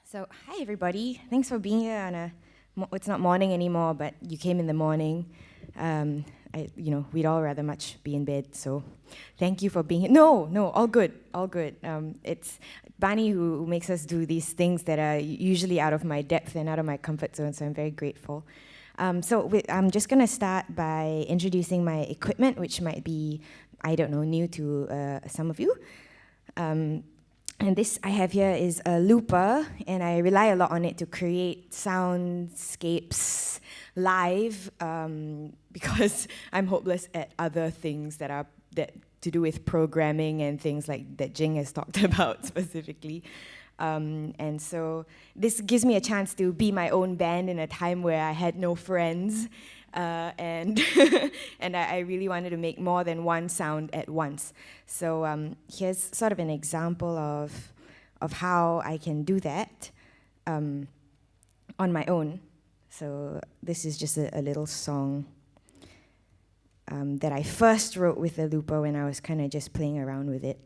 So, hi everybody. Thanks for being here on it's not morning anymore, but you came in the morning. We'd all rather much be in bed, so thank you for being here. No, all good, all good. It's Bani who makes us do these things that are usually out of my depth and out of my comfort zone, so I'm very grateful. I'm just gonna start by introducing my equipment, which might be, I don't know, new to some of you. And this I have here is a looper, and I rely a lot on it to create soundscapes live because I'm hopeless at other things that to do with programming and things like that Jing has talked about specifically. And so this gives me a chance to be my own band in a time where I had no friends, and I really wanted to make more than one sound at once. So here's sort of an example of how I can do that on my own. So this is just a little song that I first wrote with the looper when I was kind of just playing around with it.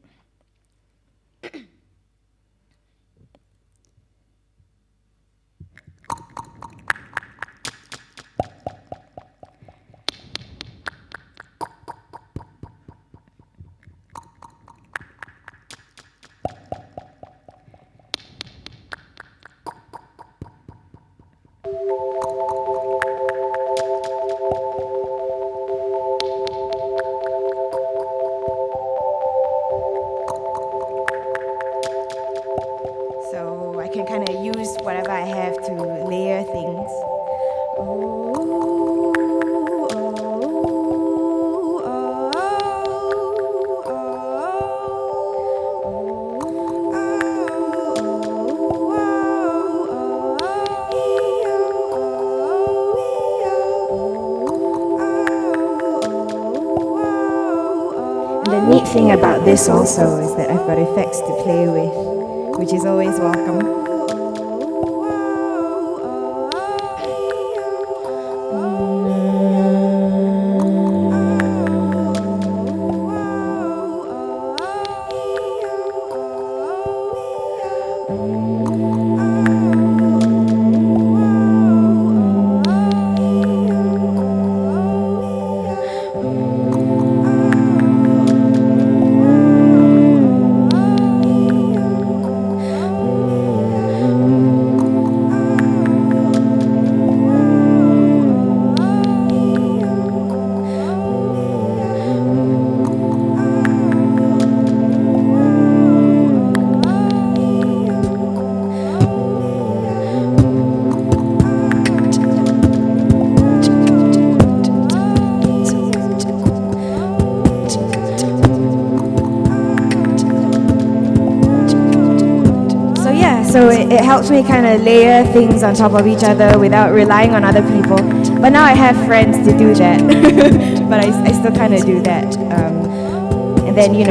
Whatever I have to layer things. The neat thing about this also is that I've got effects to play with, which is always welcome. So it helps me kind of layer things on top of each other without relying on other people. But now I have friends to do that. But I still kind of do that. And then, it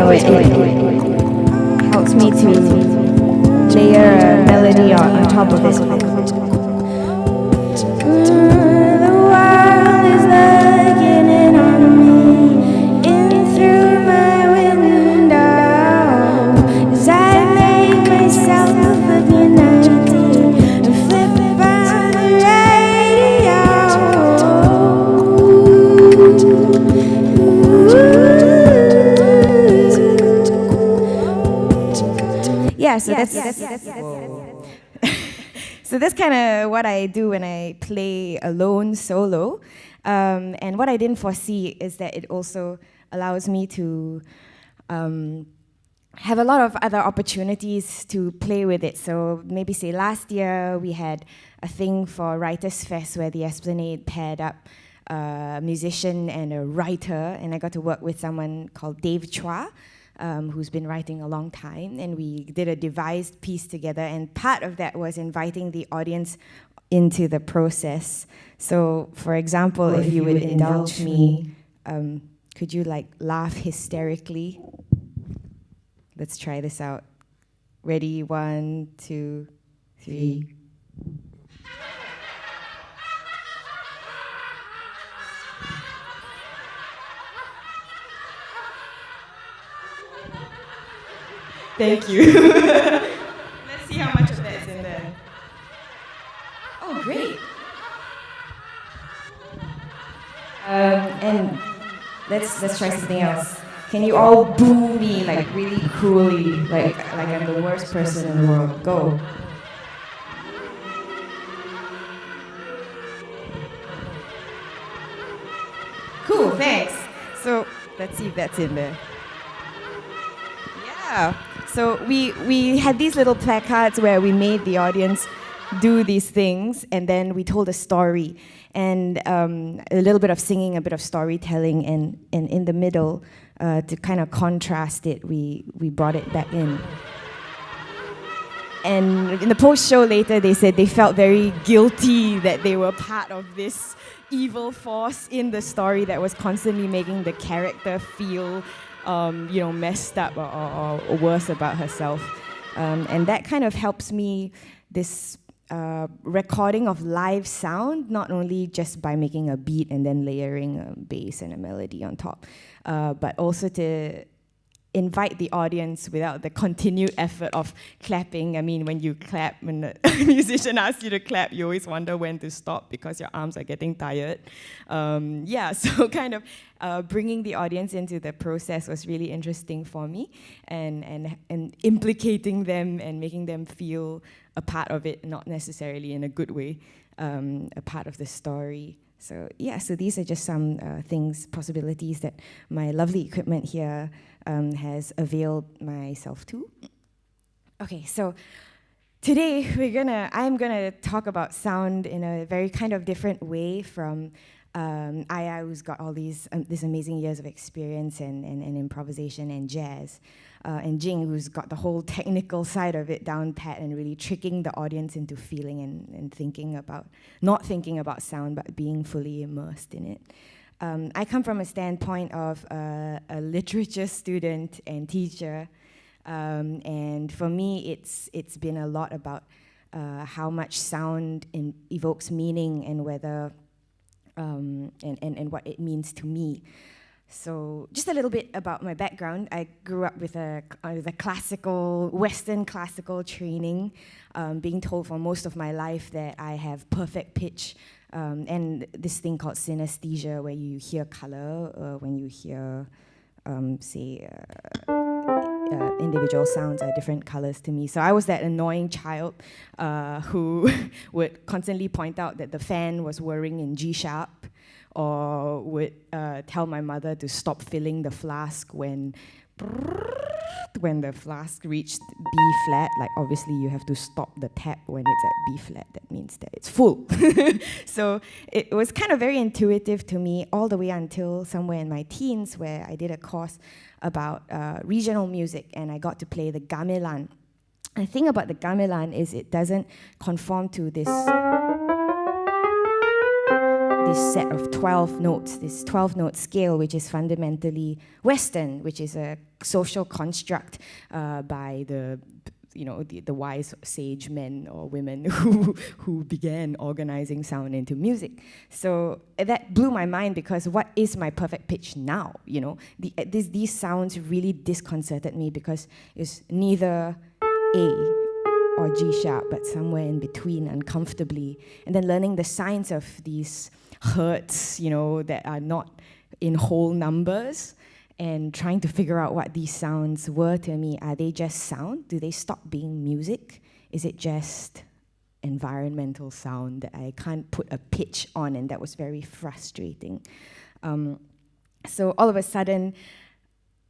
helps me to layer a melody on top of it. So that's kind of what I do when I play alone solo. And what I didn't foresee is that it also allows me to have a lot of other opportunities to play with it. So maybe say last year we had a thing for Writers' Fest where the Esplanade paired up a musician and a writer, and I got to work with someone called Dave Chua, who's been writing a long time, and we did a devised piece together, and part of that was inviting the audience into the process. So, for example, if you would indulge me, could you laugh hysterically? Let's try this out. Ready? 1, 2, 3. Thank you. Let's see how much of that is in in there. Oh, great. And let's try something else. Can you all boo me like really cruelly, like I'm the worst person in the world? Go. Cool, thanks. So let's see if that's in there. Yeah. So we had these little placards where we made the audience do these things, and then we told a story, and a little bit of singing, a bit of storytelling, and in the middle, to kind of contrast it, we brought it back in. And in the post-show later, they said they felt very guilty that they were part of this evil force in the story that was constantly making the character feel, messed up or worse about herself. And that kind of helps me, this recording of live sound, not only just by making a beat and then layering a bass and a melody on top, but also to invite the audience without the continued effort of clapping. I mean, when you clap, when the musician asks you to clap, you always wonder when to stop because your arms are getting tired. So kind of bringing the audience into the process was really interesting for me, and implicating them and making them feel a part of it, not necessarily in a good way, a part of the story. So so these are just some possibilities that my lovely equipment here has availed myself to. Okay, so today I'm gonna talk about sound in a very kind of different way from Aya, who's got all these this amazing years of experience and improvisation and jazz, and Jing, who's got the whole technical side of it down pat and really tricking the audience into feeling and thinking about, not thinking about sound, but being fully immersed in it. I come from a standpoint of a literature student and teacher, and for me, it's been a lot about how much sound evokes meaning and whether and what it means to me. So just a little bit about my background. I grew up with a Western classical training, being told for most of my life that I have perfect pitch, and this thing called synesthesia, where you hear color when you hear, individual sounds are different colors to me. So I was that annoying child who would constantly point out that the fan was whirring in G sharp, or would tell my mother to stop filling the flask when the flask reached B flat. Like, obviously you have to stop the tap when it's at B flat. That means that it's full. So it was kind of very intuitive to me all the way until somewhere in my teens, where I did a course about regional music, and I got to play the gamelan. The thing about the gamelan is it doesn't conform to this set of 12 notes, this 12-note scale, which is fundamentally Western, which is a social construct by the wise sage men or women who began organizing sound into music. So that blew my mind, because what is my perfect pitch now? These sounds really disconcerted me, because it's neither A or G sharp, but somewhere in between, uncomfortably. And then learning the science of these hertz, that are not in whole numbers, and trying to figure out what these sounds were to me. Are they just sound? Do they stop being music? Is it just environmental sound that I can't put a pitch on? And that was very frustrating. So all of a sudden,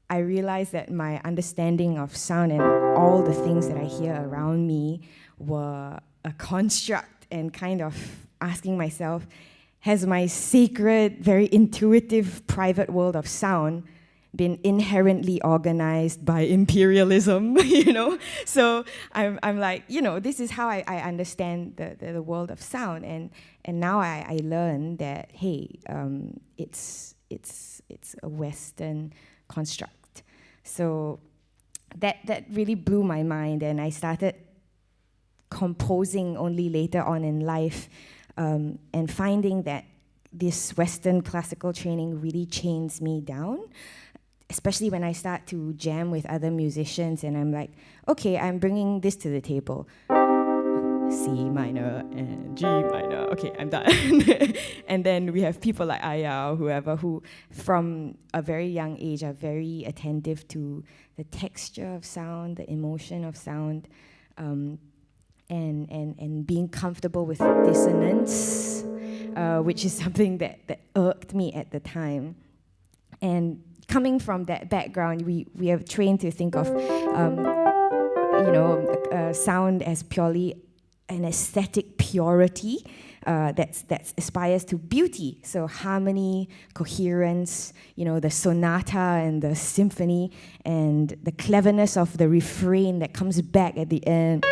I realized that my understanding of sound and all the things that I hear around me were a construct, and kind of asking myself, has my sacred, very intuitive private world of sound been inherently organized by imperialism? So I'm like, this is how I understand the world of sound, and now I learn that, hey, it's a Western construct. So that really blew my mind, and I started composing only later on in life, and finding that this Western classical training really chains me down, especially when I start to jam with other musicians, and I'm like, okay, I'm bringing this to the table. C minor and G minor. Okay, I'm done. And then we have people like Aya or whoever who, from a very young age, are very attentive to the texture of sound, the emotion of sound, and being comfortable with dissonance, which is something that irked me at the time. And coming from that background, we are trained to think of sound as purely an aesthetic purity that aspires to beauty. So harmony, coherence, the sonata and the symphony, and the cleverness of the refrain that comes back at the end.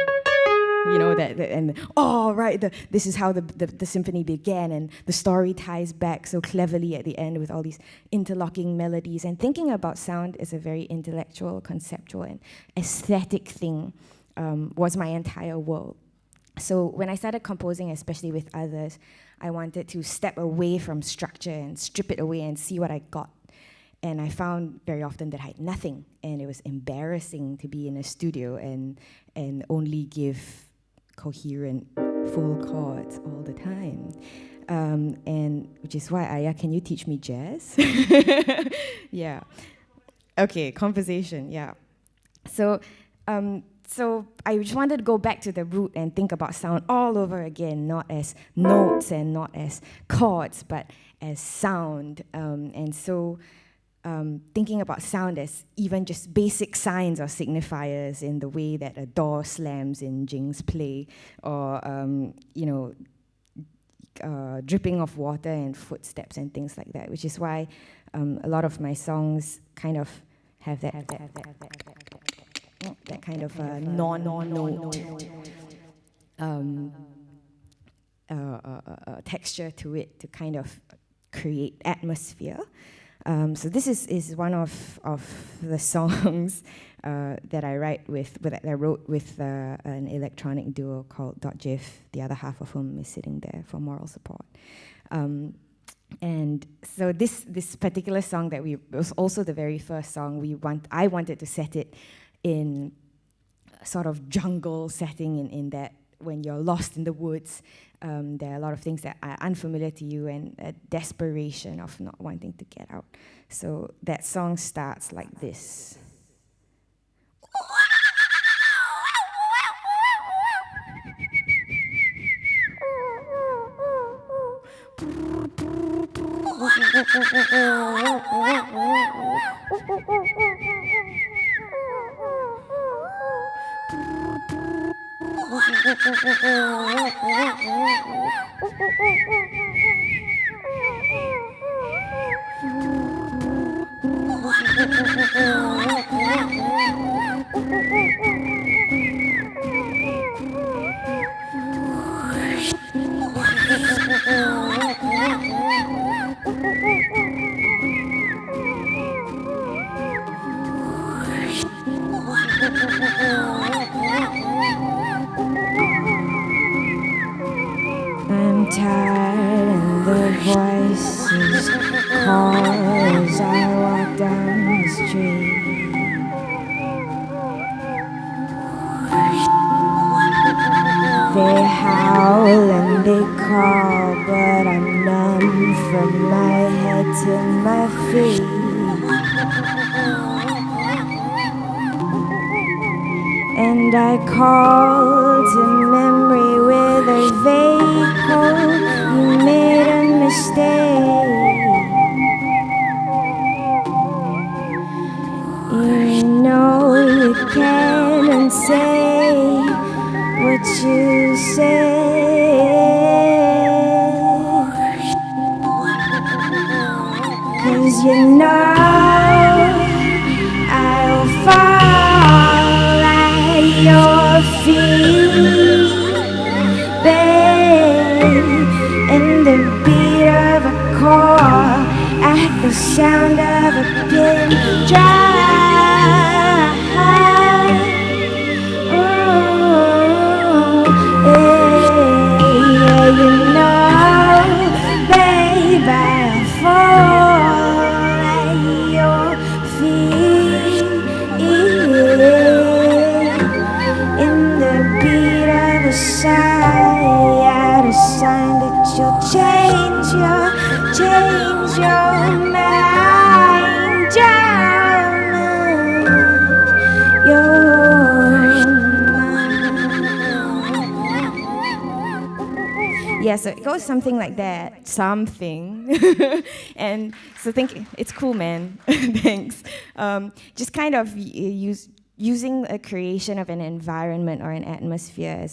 This is how the symphony began, and the story ties back so cleverly at the end with all these interlocking melodies. And thinking about sound as a very intellectual, conceptual, and aesthetic thing was my entire world. So when I started composing, especially with others, I wanted to step away from structure and strip it away and see what I got. And I found very often that I had nothing, and it was embarrassing to be in a studio and only give coherent full chords all the time. And which is why, Aya, can you teach me jazz? Yeah. Okay, conversation, yeah. So I just wanted to go back to the root and think about sound all over again, not as notes and not as chords, but as sound. Thinking about sound as even just basic signs or signifiers in the way that a door slams in Jing's play, or dripping of water and footsteps and things like that, which is why a lot of my songs kind of have that kind of non-note texture to it, to kind of create atmosphere. So this is one of the songs that I wrote with an electronic duo called .gif, the other half of whom is sitting there for moral support. And so this particular song was also the very first song I wanted to set it in a sort of jungle setting, in that when you're lost in the woods, there are a lot of things that are unfamiliar to you, and a desperation of not wanting to get out. So that song starts like this. I'm tired and the voices call as I walk down the street. They howl and they call, but I'm numb from my head to my feet. And I call to memory with a vague hope you made a mistake. You know you can't unsay what you say, 'cause you know I'll fall at your feet, babe, and the beat of a chord, at the sound of a pin drop. You know, babe, I'll fall at a sign that you'll change your mind, your mind. Yeah, so it goes something like that, something. And so it's cool, man. Thanks. Just kind of using a creation of an environment or an atmosphere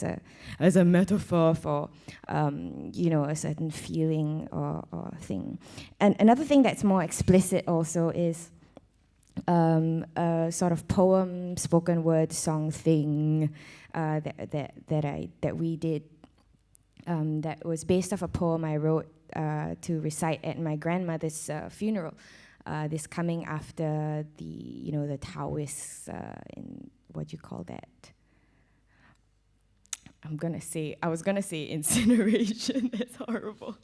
as a metaphor for a certain feeling or thing. And another thing that's more explicit also is a sort of poem, spoken word, song thing that we did. That was based off a poem I wrote to recite at my grandmother's funeral. This coming after the Taoists, in what do you call that? I was gonna say incineration. That's horrible.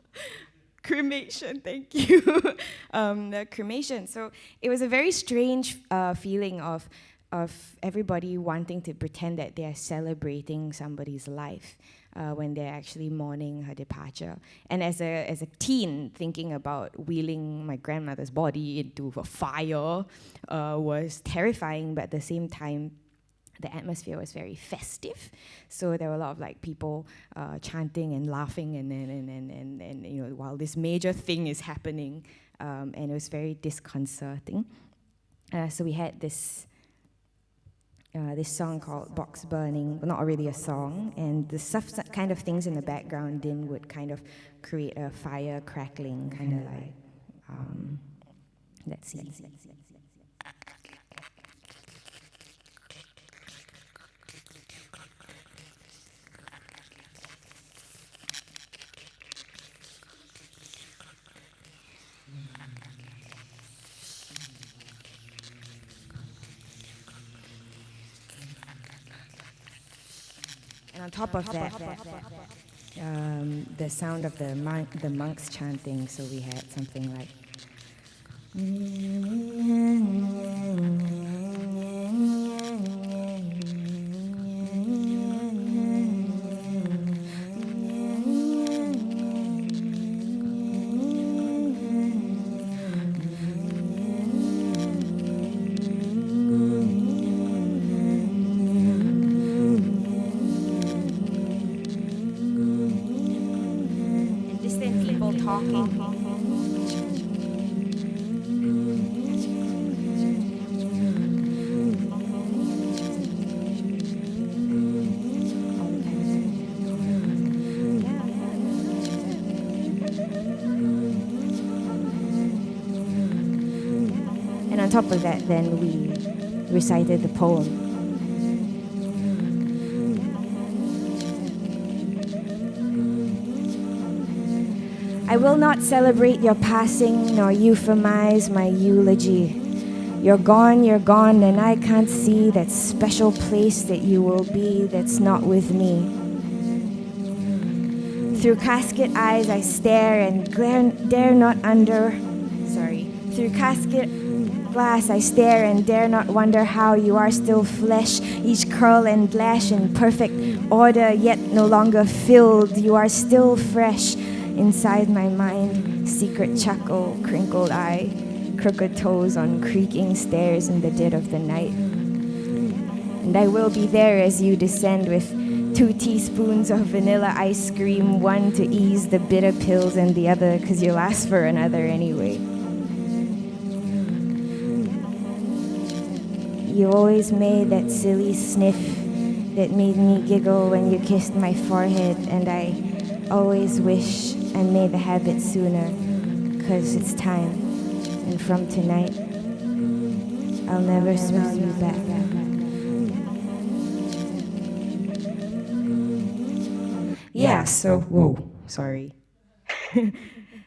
Cremation. Thank you. The cremation. So it was a very strange feeling of everybody wanting to pretend that they are celebrating somebody's life. When they're actually mourning her departure. And as a teen, thinking about wheeling my grandmother's body into a fire was terrifying, but at the same time, the atmosphere was very festive. So there were a lot of people chanting and laughing, and while this major thing is happening, and it was very disconcerting. So we had this song called Box Burning, but not really a song, and the kind of things in the background then would kind of create a fire crackling, kind of let's see. And on top of that, the sound of the monks chanting, so we had something like. And on top of that, then we recited the poem. I will not celebrate your passing nor euphemize my eulogy. You're gone, and I can't see that special place that you will be that's not with me. Through casket eyes I stare and dare not under. Through casket glass I stare and dare not wonder how you are still flesh, each curl and lash in perfect order, yet no longer filled. You are still fresh inside my mind. Secret chuckle, crinkled eye, crooked toes on creaking stairs in the dead of the night. And I will be there as you descend with 2 teaspoons of vanilla ice cream, one to ease the bitter pills and the other because you'll ask for another anyway. You always made that silly sniff that made me giggle when you kissed my forehead, and I always wish I made the habit sooner, 'cause it's time, and from tonight, I'll never smell you back. Yeah, so, whoa, sorry.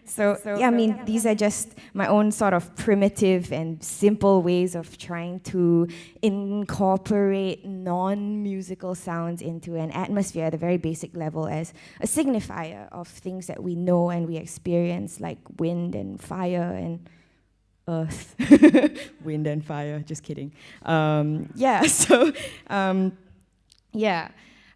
So, yeah, I mean, these are just my own sort of primitive and simple ways of trying to incorporate non-musical sounds into an atmosphere at a very basic level as a signifier of things that we know and we experience, like wind and fire and earth. Wind and fire, just kidding.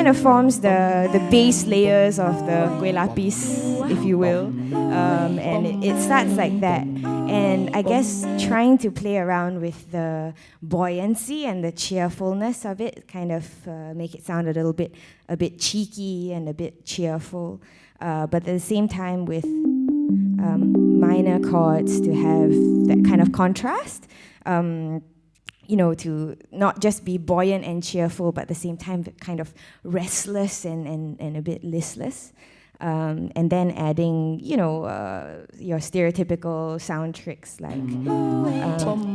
kind of forms the base layers of the kue lapis, if you will. And it starts like that. And I guess trying to play around with the buoyancy and the cheerfulness of it, kind of make it sound a bit cheeky and a bit cheerful, but at the same time with minor chords to have that kind of contrast. To not just be buoyant and cheerful, but at the same time kind of restless and a bit listless. And then adding, your stereotypical sound tricks like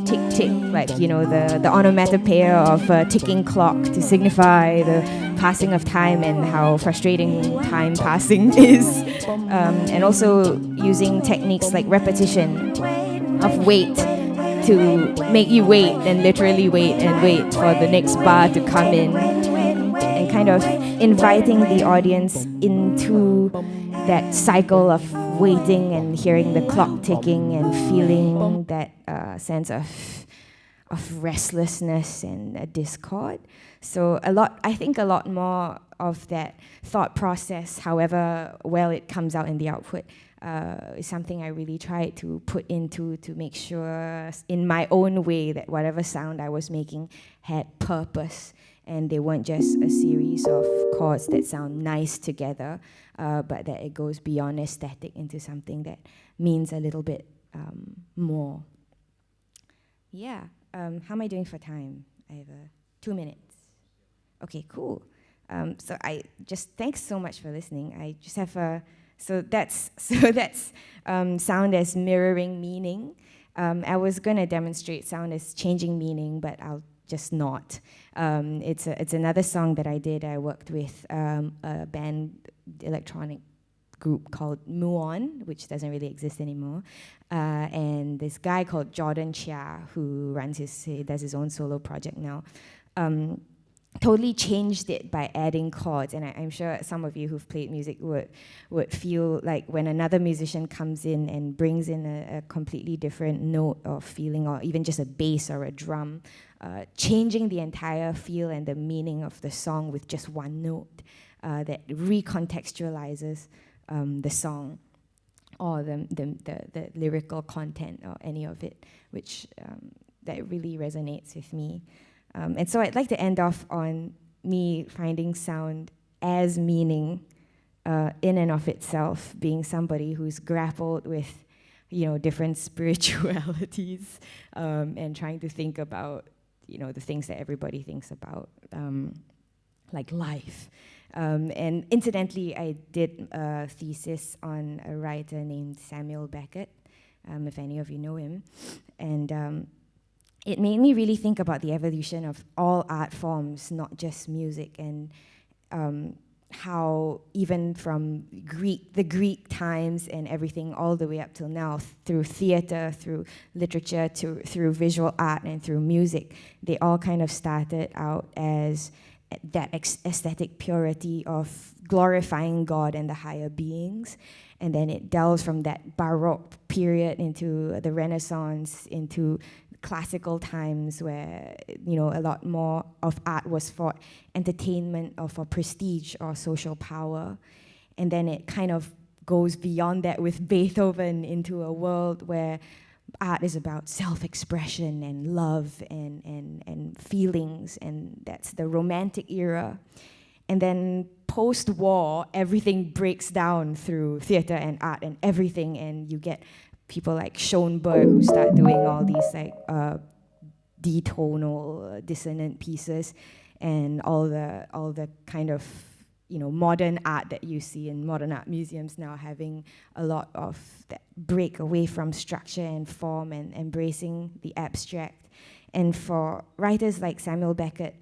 tick tick, like the onomatopoeia of a ticking clock to signify the passing of time and how frustrating time passing is, and also using techniques like repetition of wait to make you wait and literally wait and wait for the next bar to come in, and kind of inviting the audience into that cycle of waiting and hearing the clock ticking and feeling that sense of restlessness and discord. So I think a lot more of that thought process, however well it comes out in the output, is something I really tried to put into to make sure in my own way that whatever sound I was making had purpose, and they weren't just a series of chords that sound nice together, but that it goes beyond aesthetic into something that means a little bit more. Yeah, how am I doing for time? I have 2 minutes. Okay, cool. So thanks so much for listening. I just have so that's sound as mirroring meaning. I was gonna demonstrate sound as changing meaning, but I'll just not. It's another song that I did. I worked with a band electronic group called Muon, which doesn't really exist anymore, and this guy called Jordan Chia, who does his own solo project now. Totally changed it by adding chords, and I'm sure some of you who've played music would feel like when another musician comes in and brings in a completely different note or feeling, or even just a bass or a drum, changing the entire feel and the meaning of the song with just one note, that recontextualizes the song or the lyrical content or any of it, which that really resonates with me. And so I'd like to end off on me finding sound as meaning in and of itself, being somebody who's grappled with, different spiritualities, and trying to think about, the things that everybody thinks about, like life. And incidentally, I did a thesis on a writer named Samuel Beckett, if any of you know him. And it made me really think about the evolution of all art forms, not just music, and how even from the Greek times and everything all the way up till now, through theater, through literature, through visual art, and through music, they all kind of started out as that aesthetic purity of glorifying God and the higher beings. And then it delves from that Baroque period into the Renaissance, into classical times where, a lot more of art was for entertainment or for prestige or social power. And then it kind of goes beyond that with Beethoven into a world where art is about self-expression and love and feelings, and that's the Romantic era. And then post-war, everything breaks down through theater and art and everything, and you get people like Schoenberg who start doing all these detonal, dissonant pieces, and all the kind of modern art that you see in modern art museums now, having a lot of that break away from structure and form and embracing the abstract. And for writers like Samuel Beckett,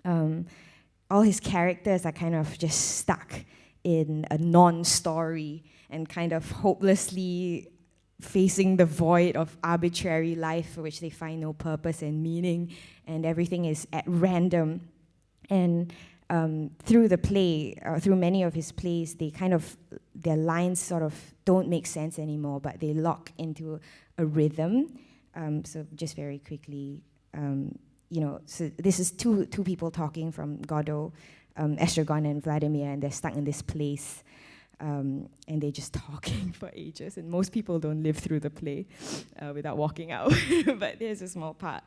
all his characters are kind of just stuck in a non-story and kind of hopelessly facing the void of arbitrary life for which they find no purpose and meaning, and everything is at random. And through the play, through many of his plays, their lines sort of don't make sense anymore, but they lock into a rhythm. So just very quickly, so this is two people talking from Godot, Estragon and Vladimir, and they're stuck in this place. And they're just talking for ages, and most people don't live through the play without walking out, but there's a small part.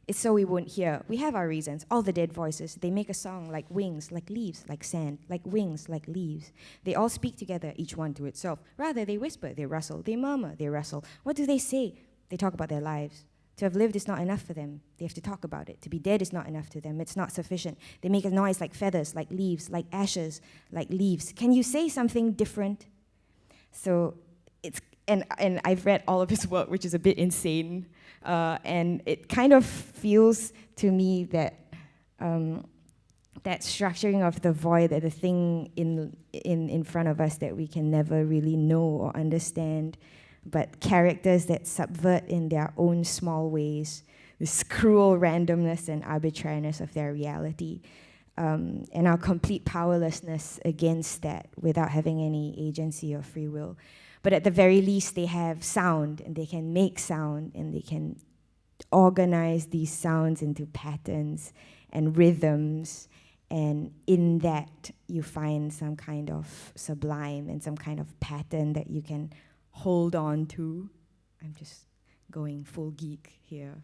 It's so we won't hear. We have our reasons. All the dead voices, they make a song like wings, like leaves, like sand, like wings, like leaves. They all speak together, each one to itself. Rather, they whisper, they rustle, they murmur, they wrestle. What do they say? They talk about their lives. To have lived is not enough for them. They have to talk about it. To be dead is not enough to them. It's not sufficient. They make a noise like feathers, like leaves, like ashes, like leaves. Can you say something different? So it's, and I've read all of his work, which is a bit insane. And it kind of feels to me that that structuring of the void, that the thing in front of us that we can never really know or understand, but characters that subvert in their own small ways this cruel randomness and arbitrariness of their reality, and our complete powerlessness against that without having any agency or free will. But at the very least, they have sound, and they can make sound, and they can organize these sounds into patterns and rhythms, and in that, you find some kind of sublime and some kind of pattern that you can hold on to. I'm just going full geek here.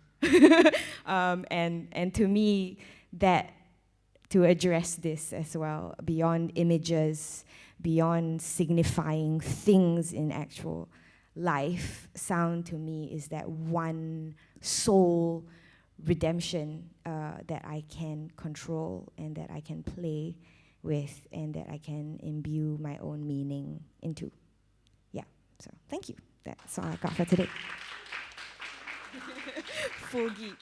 And to me, that to address this as well, beyond images, beyond signifying things in actual life, sound to me is that one soul redemption that I can control and that I can play with and that I can imbue my own meaning into. So thank you. That's all I got for today. Full geek.